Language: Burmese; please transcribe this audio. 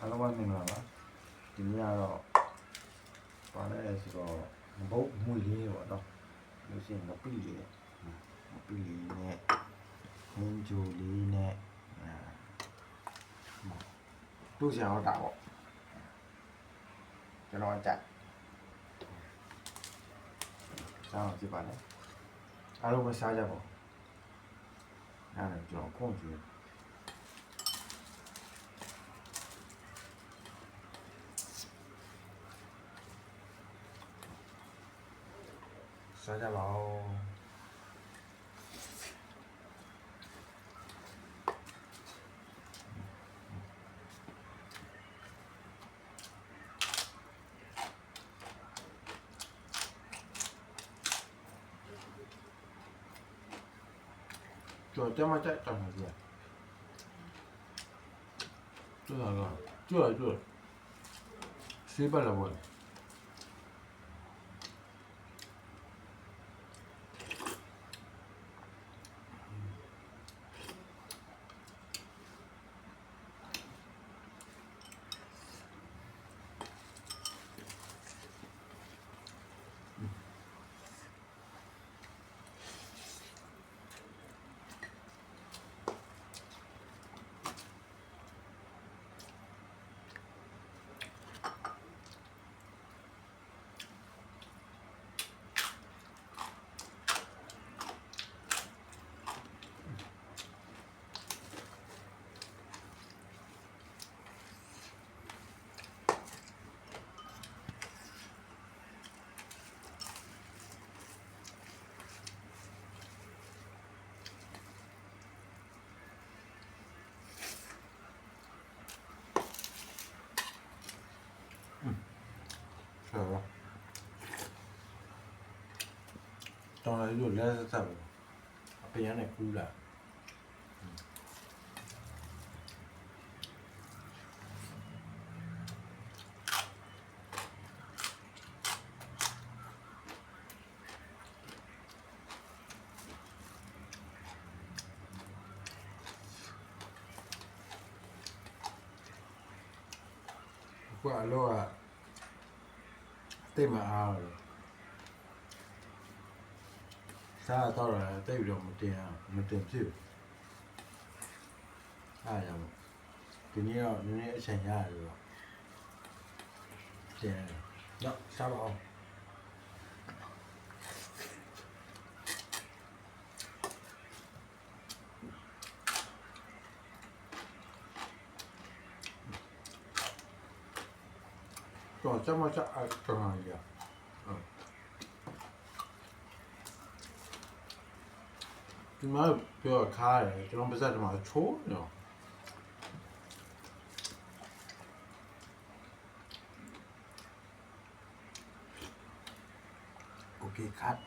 အားလုံးမင်္ဂလာပါဒီနေ့ကတော့ပါလဲဆိုတော့ဘုတ်မွေလေးပေါ့နော်လို့ရှိရင်ငပိလေးနဲ့ဟင်းဂျိုလေးနဲ့တို့ဆရာတော့တာပေါ့ကျွန်တော်ကြိုက်စားအောင်ကြည့်ပါနဲ့အားလုံးပဲစားကြပါဦးအဲ့ဒါကျွန်တော်ခုံကြည့်စားကြပါဦး就这么再整下去，这哪个？这，谁把了我？是吧？当然有来是啥不？别人来哭了。qua lo à tên mà ao rồi sao tao là tên được một tiền chịu ai rồi cáiนี้nó xảy ra rồi tiền đó sao bảo còn chắc mà chắc còn hàng gì à chúng nó biểu khai rồi chúng nó bây giờ mà chố nhở ok cắt